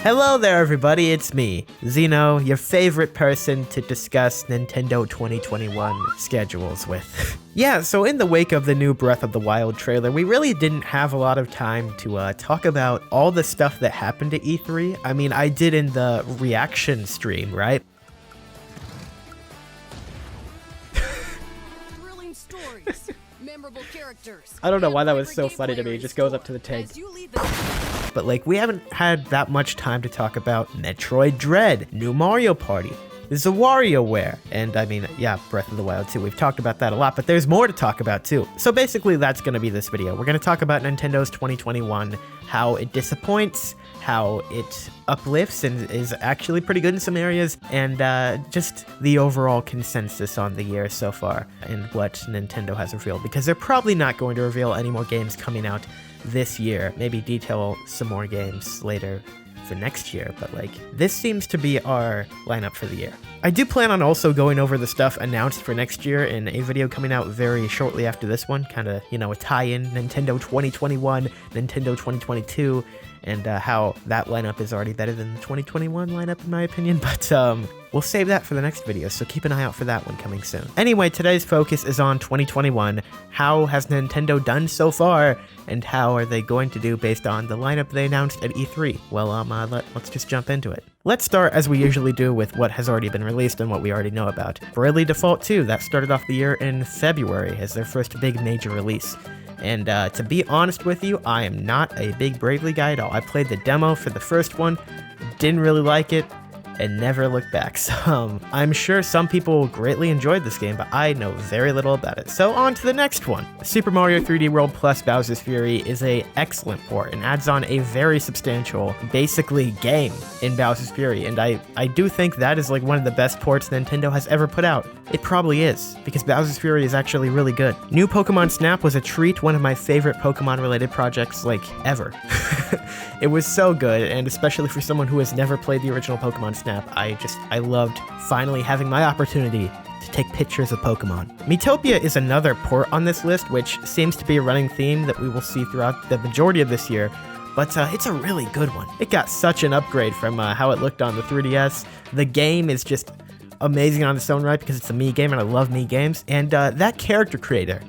Hello there everybody, it's me, Zeno, your favorite person to discuss Nintendo 2021 schedules with. Yeah, so in the wake of the new Breath of the Wild trailer, we really didn't have a lot of time to talk about all the stuff that happened to E3. I mean, I did in the reaction stream, right? Thrilling stories, memorable characters. I don't know why that was so funny to me, it just goes up to the tank. But like, we haven't had that much time to talk about Metroid Dread, new Mario Party, there's a Warioware, and I mean, yeah, Breath of the Wild 2, we've talked about that a lot, but there's more to talk about too. So basically, that's gonna be this video. We're gonna talk about Nintendo's 2021, how it disappoints, how it uplifts and is actually pretty good in some areas, and just the overall consensus on the year so far and what Nintendo has revealed, because they're probably not going to reveal any more games coming out this year, maybe detail some more games later for next year, but like, this seems to be our lineup for the year. I do plan on also going over the stuff announced for next year in a video coming out very shortly after this one, kind of, you know, a tie-in, Nintendo 2021, Nintendo 2022, and how that lineup is already better than the 2021 lineup in my opinion, but we'll save that for the next video, so keep an eye out for that one coming soon. Anyway, today's focus is on 2021. How has Nintendo done so far, and how are they going to do based on the lineup they announced at E3? Well, let's just jump into it. Let's start, as we usually do, with what has already been released and what we already know about. Bravely Default 2, that started off the year in February as their first big major release. And to be honest with you, I am not a big Bravely guy at all. I played the demo for the first one, didn't really like it, and never looked back. So I'm sure some people greatly enjoyed this game, but I know very little about it. So on to the next one. Super Mario 3D World plus Bowser's Fury is an excellent port and adds on a very substantial, basically, game in Bowser's Fury, and I do think that is like one of the best ports Nintendo has ever put out. It probably is, because Bowser's Fury is actually really good. New Pokemon Snap was a treat, one of my favorite Pokemon related projects like ever. It was so good, and especially for someone who has never played the original Pokemon Snap, I loved finally having my opportunity to take pictures of Pokemon. Miitopia is another port on this list, which seems to be a running theme that we will see throughout the majority of this year, but it's a really good one. It got such an upgrade from how it looked on the 3DS. The game is just amazing on its own right because it's a Mii game and I love Mii games, and that character creator,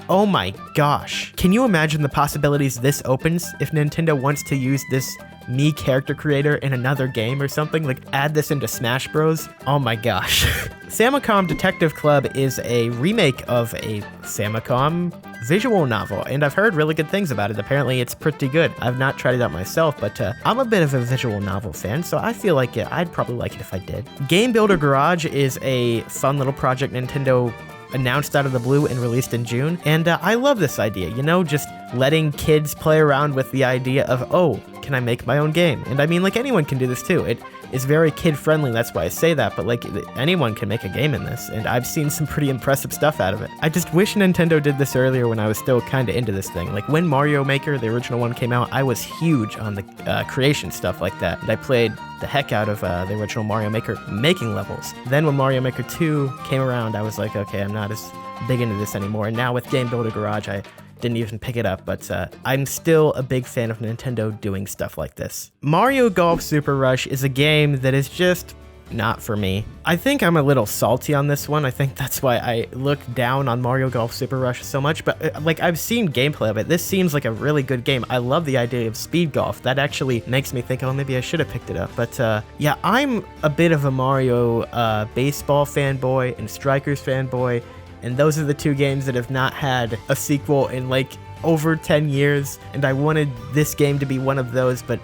oh my gosh. Can you imagine the possibilities this opens if Nintendo wants to use this Mii character creator in another game or something? Like, add this into Smash Bros? Oh my gosh. Famicom Detective Club is a remake of a Famicom visual novel, and I've heard really good things about it. Apparently it's pretty good. I've not tried it out myself, but I'm a bit of a visual novel fan, so I feel like I'd probably like it if I did. Game Builder Garage is a fun little project Nintendo announced out of the blue and released in June, and I love this idea, you know, just letting kids play around with the idea of, oh, can I make my own game? And I mean, like, anyone can do this too. It is very kid-friendly, that's why I say that, but like, anyone can make a game in this, and I've seen some pretty impressive stuff out of it. I just wish Nintendo did this earlier when I was still kinda into this thing. Like, when Mario Maker, the original one, came out, I was huge on the creation stuff like that, and I played the heck out of the original Mario Maker making levels. Then when Mario Maker 2 came around, I was like, okay, I'm not as big into this anymore, and now with Game Builder Garage, I didn't even pick it up, but I'm still a big fan of Nintendo doing stuff like this. Mario Golf Super Rush is a game that is just not for me. I think I'm a little salty on this one. I think that's why I look down on Mario Golf Super Rush so much, but like, I've seen gameplay of it. This seems like a really good game. I love the idea of speed golf. That actually makes me think, oh, maybe I should have picked it up. But yeah, I'm a bit of a Mario baseball fanboy and Strikers fanboy, and those are the two games that have not had a sequel in like over 10 years, and I wanted this game to be one of those, but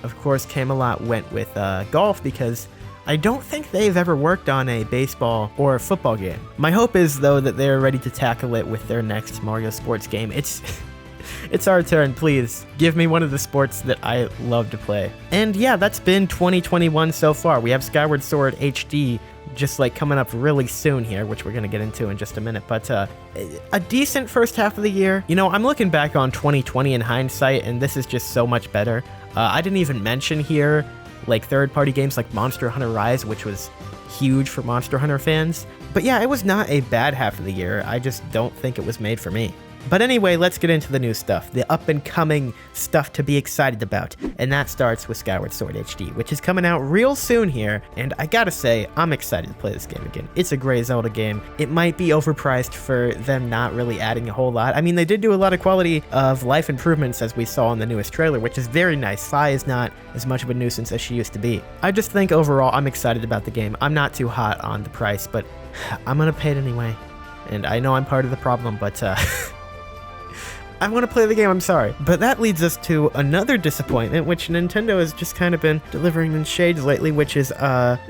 of course Camelot went with golf because I don't think they've ever worked on a baseball or a football game. My hope is, though, that they're ready to tackle it with their next Mario sports game. It's our turn, please. Give me one of the sports that I love to play. And yeah, that's been 2021 so far. We have Skyward Sword HD just like coming up really soon here, which we're going to get into in just a minute, but a decent first half of the year. You know, I'm looking back on 2020 in hindsight, and this is just so much better. I didn't even mention here like third-party games like Monster Hunter Rise, which was huge for Monster Hunter fans. But yeah, it was not a bad half of the year. I just don't think it was made for me. But anyway, let's get into the new stuff, the up and coming stuff to be excited about. And that starts with Skyward Sword HD, which is coming out real soon here. And I gotta say, I'm excited to play this game again. It's a great Zelda game. It might be overpriced for them not really adding a whole lot. I mean, they did do a lot of quality of life improvements as we saw in the newest trailer, which is very nice. Fi is not as much of a nuisance as she used to be. I just think overall, I'm excited about the game. I'm not too hot on the price, but I'm gonna pay it anyway. And I know I'm part of the problem, but I want to play the game, I'm sorry. But that leads us to another disappointment, which Nintendo has just kind of been delivering in shades lately, which is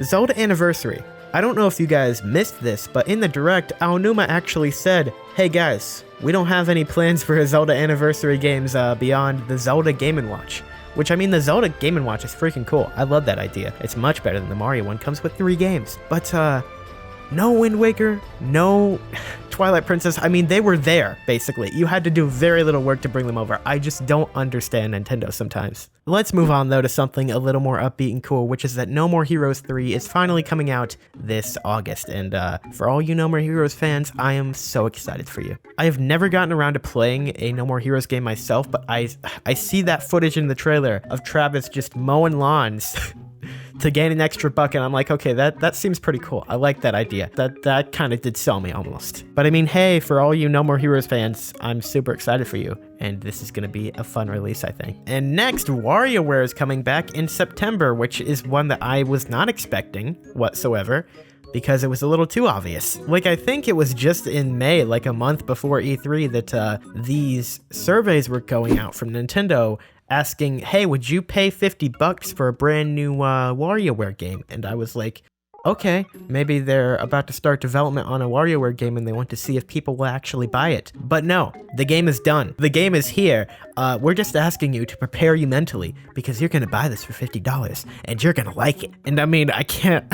Zelda Anniversary. I don't know if you guys missed this, but in the Direct, Aonuma actually said, hey guys, we don't have any plans for Zelda Anniversary games beyond the Zelda Game & Watch. Which, I mean, the Zelda Game & Watch is freaking cool. I love that idea. It's much better than the Mario one. Comes with 3 games. But, no Wind Waker, no Twilight Princess. I mean, they were there, basically. You had to do very little work to bring them over. I just don't understand Nintendo sometimes. Let's move on, though, to something a little more upbeat and cool, which is that No More Heroes 3 is finally coming out this August. And for all you No More Heroes fans, I am so excited for you. I have never gotten around to playing a No More Heroes game myself, but I see that footage in the trailer of Travis just mowing lawns to gain an extra buck, and I'm like, okay, that seems pretty cool. I like that idea. That kind of did sell me almost. But I mean, hey, for all you No More Heroes fans, I'm super excited for you, and this is gonna be a fun release, I think. And next, Warioware is coming back in September, which is one that I was not expecting whatsoever, because it was a little too obvious. Like, I think it was just in May, like a month before E3, that these surveys were going out from Nintendo asking, hey, would you pay $50 for a brand new WarioWare game? And I was like, okay, maybe they're about to start development on a WarioWare game and they want to see if people will actually buy it. But no, the game is done. The game is here. We're just asking you to prepare you mentally, because you're gonna buy this for $50 and you're gonna like it. And I mean, I can't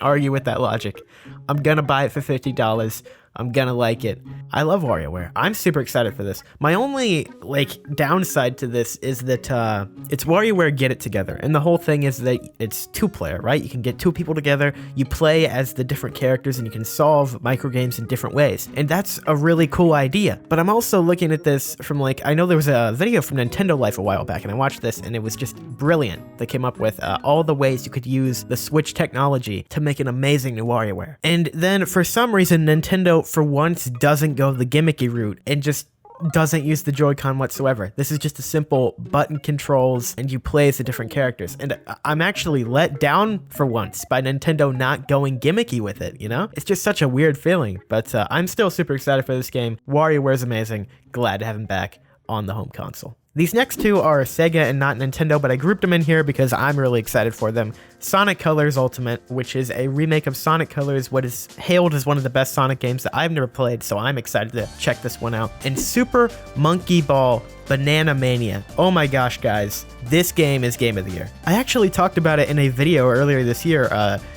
argue with that logic. I'm gonna buy it for $50. I'm gonna like it. I love WarioWare. I'm super excited for this. My only, downside to this is that it's WarioWare Get It Together. And the whole thing is that it's 2-player, right? You can get 2 people together, you play as the different characters, and you can solve microgames in different ways. And that's a really cool idea. But I'm also looking at this from, I know there was a video from Nintendo Life a while back, and I watched this, and it was just brilliant. They came up with all the ways you could use the Switch technology to make an amazing new WarioWare. And then, for some reason, Nintendo for once doesn't go the gimmicky route and just doesn't use the Joy-Con whatsoever. This is just a simple button controls and you play as the different characters. And I'm actually let down for once by Nintendo not going gimmicky with it, you know? It's just such a weird feeling, but I'm still super excited for this game. WarioWare is amazing. Glad to have him back on the home console. These next 2 are Sega and not Nintendo, but I grouped them in here because I'm really excited for them. Sonic Colors Ultimate, which is a remake of Sonic Colors, what is hailed as one of the best Sonic games that I've never played, so I'm excited to check this one out. And Super Monkey Ball Banana Mania. Oh my gosh, guys, this game is Game of the Year. I actually talked about it in a video earlier this year,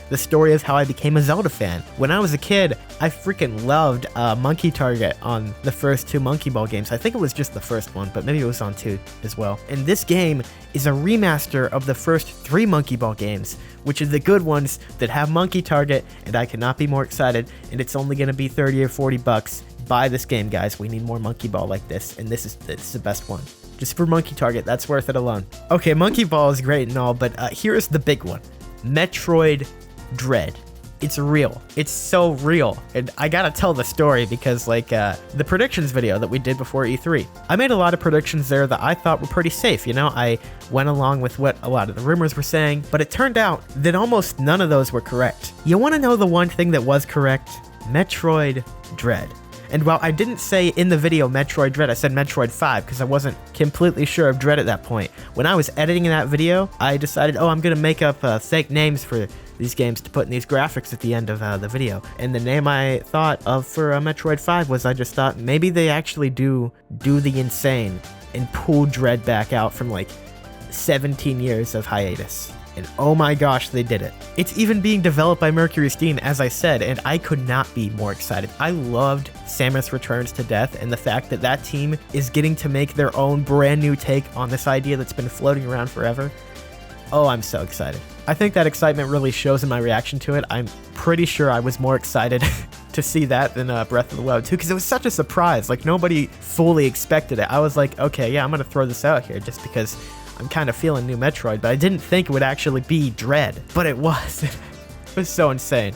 the story of how I became a Zelda fan. When I was a kid, I freaking loved Monkey Target on the first 2 Monkey Ball games. I think it was just the first one, but maybe it was on 2 as well. And this game is a remaster of the first 3 Monkey Ball games, which are the good ones that have Monkey Target, and I cannot be more excited, and it's only gonna be 30 or 40 bucks. Buy this game, guys. We need more Monkey Ball like this, and this is the best one. Just for Monkey Target, that's worth it alone. Okay, Monkey Ball is great and all, but here's the big one. Metroid Dread. It's real. It's so real. And I gotta tell the story because, the predictions video that we did before E3, I made a lot of predictions there that I thought were pretty safe, you know? I went along with what a lot of the rumors were saying, but it turned out that almost none of those were correct. You wanna know the one thing that was correct? Metroid Dread. And while I didn't say in the video Metroid Dread, I said Metroid 5 because I wasn't completely sure of Dread at that point. When I was editing that video, I decided, I'm gonna make up fake names for these games to put in these graphics at the end of the video. And the name I thought of for Metroid 5 was, I just thought maybe they actually do the insane and pull Dread back out from 17 years of hiatus. And oh my gosh, they did it. It's even being developed by Mercury Steam, as I said, and I could not be more excited. I loved Samus Returns to death, and the fact that that team is getting to make their own brand new take on this idea that's been floating around forever. Oh, I'm so excited. I think that excitement really shows in my reaction to it. I'm pretty sure I was more excited to see that than Breath of the Wild 2, because it was such a surprise. Like, nobody fully expected it. I was like, okay, yeah, I'm gonna throw this out here just because I'm kind of feeling new Metroid, but I didn't think it would actually be Dread, but it was. It was so insane.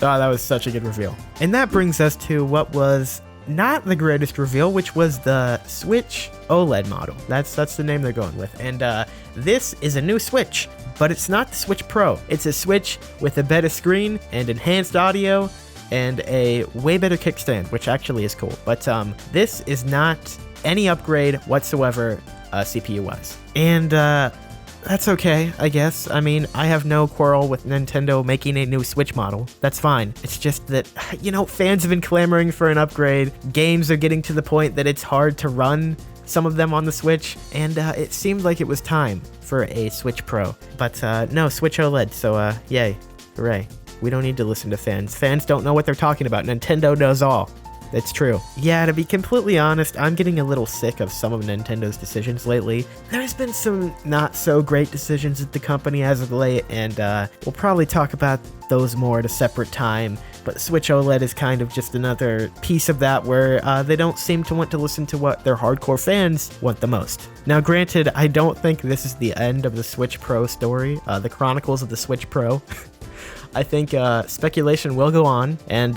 Oh, that was such a good reveal. And that brings us to what was not the greatest reveal, which was the Switch OLED model. That's the name they're going with. And this is a new Switch, but it's not the Switch Pro. It's a Switch with a better screen and enhanced audio and a way better kickstand, which actually is cool. But this is not any upgrade whatsoever CPU-wise. And that's okay, I guess. I mean, I have no quarrel with Nintendo making a new Switch model. That's fine. It's just that, you know, fans have been clamoring for an upgrade. Games are getting to the point that it's hard to run some of them on the Switch, and it seemed like it was time for a Switch Pro. But no, Switch OLED, so yay, hooray. We don't need to listen to fans. Fans don't know what they're talking about. Nintendo knows all. It's true. Yeah, to be completely honest, I'm getting a little sick of some of Nintendo's decisions lately. There's been some not so great decisions at the company as of late, and we'll probably talk about those more at a separate time. But Switch OLED is kind of just another piece of that where they don't seem to want to listen to what their hardcore fans want the most. Now, granted, I don't think this is the end of the Switch Pro story, the Chronicles of the Switch Pro. I think speculation will go on, and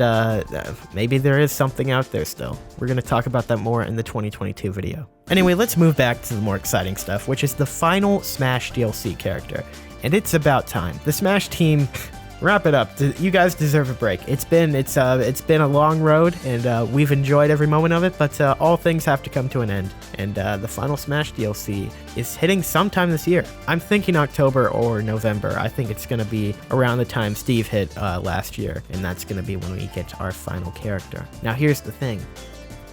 maybe there is something out there still. We're going to talk about that more in the 2022 video. Anyway, let's move back to the more exciting stuff, which is the final Smash DLC character. And it's about time. The Smash team, wrap it up. You guys deserve a break. It's been a long road, and we've enjoyed every moment of it, but all things have to come to an end. And the final Smash DLC is hitting sometime this year. I'm thinking October or November. I think it's going to be around the time Steve hit last year, and that's going to be when we get our final character. Now, here's the thing.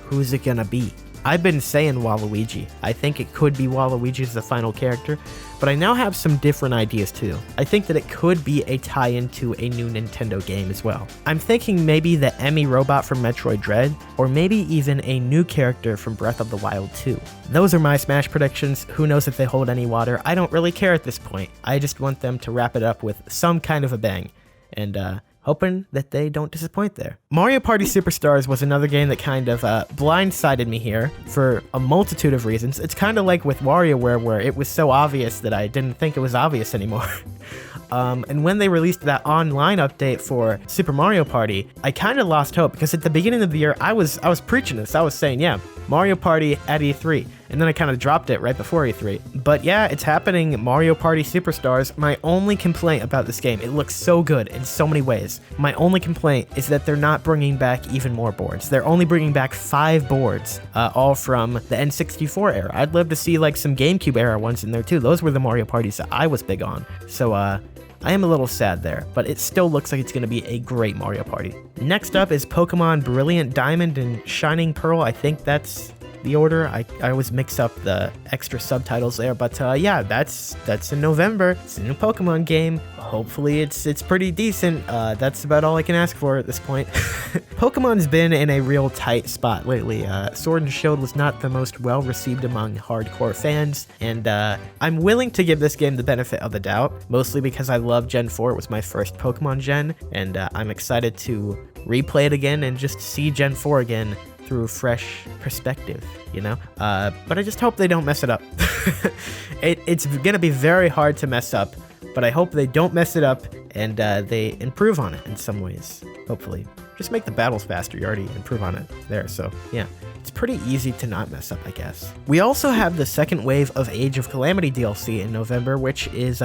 Who's it going to be? I've been saying Waluigi. I think it could be Waluigi as the final character, but I now have some different ideas too. I think that it could be a tie-in to a new Nintendo game as well. I'm thinking maybe the Emmy robot from Metroid Dread, or maybe even a new character from Breath of the Wild 2. Those are my Smash predictions. Who knows if they hold any water? I don't really care at this point. I just want them to wrap it up with some kind of a bang. And hoping that they don't disappoint there. Mario Party Superstars was another game that kind of blindsided me here for a multitude of reasons. It's kind of like with Warioware, where it was so obvious that I didn't think it was obvious anymore. And when they released that online update for Super Mario Party, I kind of lost hope, because at the beginning of the year, I was preaching this. I was saying, yeah, Mario Party at E3. And then I kind of dropped it right before E3. But yeah, it's happening. Mario Party Superstars. My only complaint about this game, it looks so good in so many ways. My only complaint is that they're not bringing back even more boards. They're only bringing back 5 boards, all from the N64 era. I'd love to see like some GameCube era ones in there too. Those were the Mario Parties that I was big on. So I am a little sad there, but it still looks like it's going to be a great Mario Party. Next up is Pokemon Brilliant Diamond and Shining Pearl. I think that's the order. I always mix up the extra subtitles there, but yeah, that's in November. It's a new Pokemon game. Hopefully it's pretty decent. That's about all I can ask for at this point. Pokemon's been in a real tight spot lately. Sword and Shield was not the most well received among hardcore fans, and I'm willing to give this game the benefit of the doubt, mostly because I love Gen 4. It was my first Pokemon gen, and I'm excited to replay it again and just see Gen 4 again through a fresh perspective, you know? But I just hope they don't mess it up. It's gonna be very hard to mess up, but I hope they don't mess it up and they improve on it in some ways, hopefully. Just make the battles faster. You already improve on it there, so yeah. It's pretty easy to not mess up, I guess. We also have the second wave of Age of Calamity DLC in November, which is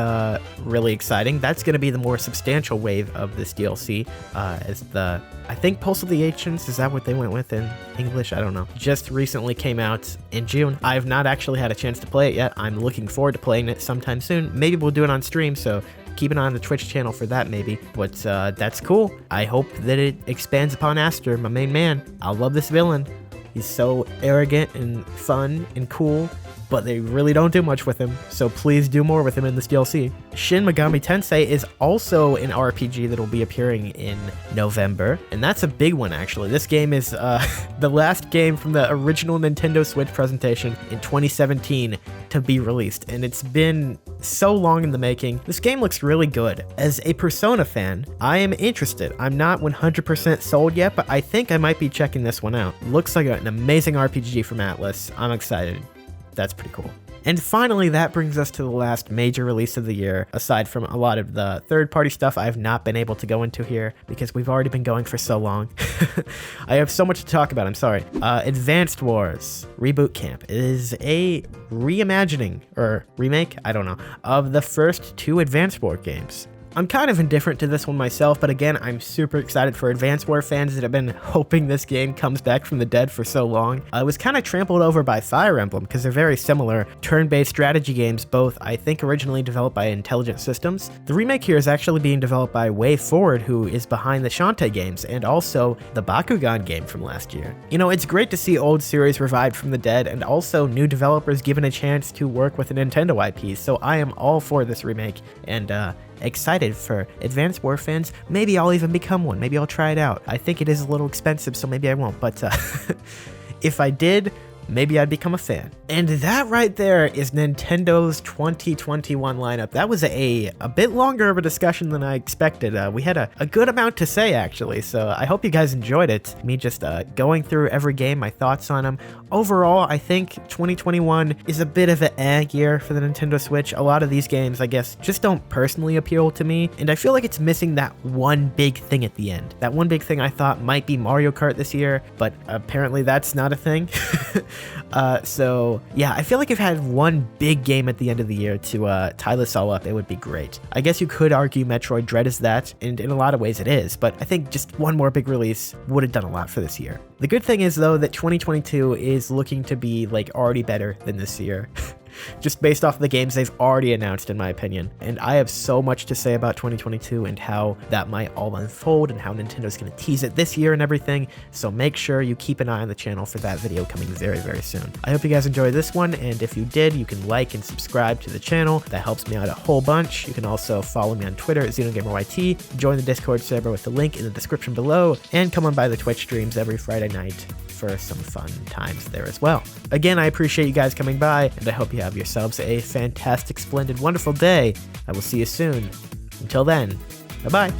really exciting. That's going to be the more substantial wave of this DLC, as the, I think, Pulse of the Ancients, is that what they went with in English? I don't know. Just recently came out in June. I have not actually had a chance to play it yet. I'm looking forward to playing it sometime soon. Maybe we'll do it on stream, so keep an eye on the Twitch channel for that maybe, but that's cool. I hope that it expands upon Aster, my main man. I love this villain. He's so arrogant and fun and cool, but they really don't do much with him, so please do more with him in this DLC. Shin Megami Tensei is also an RPG that will be appearing in November, and that's a big one actually. This game is the last game from the original Nintendo Switch presentation in 2017 to be released, and it's been so long in the making. This game looks really good. As a Persona fan, I am interested. I'm not 100% sold yet, but I think I might be checking this one out. Looks like an amazing RPG from Atlas. I'm excited. That's pretty cool. And finally, that brings us to the last major release of the year, aside from a lot of the third-party stuff I've not been able to go into here because we've already been going for so long. I have so much to talk about, I'm sorry. Advanced Wars Reboot Camp is a reimagining, or remake, I don't know, of the first 2 Advanced War games. I'm kind of indifferent to this one myself, but again, I'm super excited for Advance War fans that have been hoping this game comes back from the dead for so long. It was kind of trampled over by Fire Emblem because they're very similar turn-based strategy games, both I think originally developed by Intelligent Systems. The remake here is actually being developed by Way Forward, who is behind the Shantae games and also the Bakugan game from last year. You know, it's great to see old series revived from the dead and also new developers given a chance to work with a Nintendo IP, so I am all for this remake and excited for Advanced War fans. Maybe I'll even become one. Maybe I'll try it out. I think it is a little expensive, so maybe I won't, but if I did, maybe I'd become a fan. And that right there is Nintendo's 2021 lineup. That was a bit longer of a discussion than I expected. We had a good amount to say, actually, so I hope you guys enjoyed it. Me just going through every game, my thoughts on them. Overall, I think 2021 is a bit of an year for the Nintendo Switch. A lot of these games, I guess, just don't personally appeal to me, and I feel like it's missing that one big thing at the end. That one big thing I thought might be Mario Kart this year, but apparently that's not a thing. So yeah, I feel like if I had one big game at the end of the year to tie this all up, it would be great. I guess you could argue Metroid Dread is that, and in a lot of ways it is, but I think just one more big release would have done a lot for this year. The good thing is though that 2022 is looking to be like already better than this year. Just based off the games they've already announced, in my opinion. And I have so much to say about 2022 and how that might all unfold and how Nintendo's going to tease it this year and everything. So make sure you keep an eye on the channel for that video coming very, very soon. I hope you guys enjoyed this one, and if you did, you can like and subscribe to the channel. That helps me out a whole bunch. You can also follow me on Twitter at XenoGamerYT, join the Discord server with the link in the description below, and come on by the Twitch streams every Friday night for some fun times there as well. Again, I appreciate you guys coming by, and I hope you have yourselves a fantastic, splendid, wonderful day. I will see you soon. Until then, bye-bye.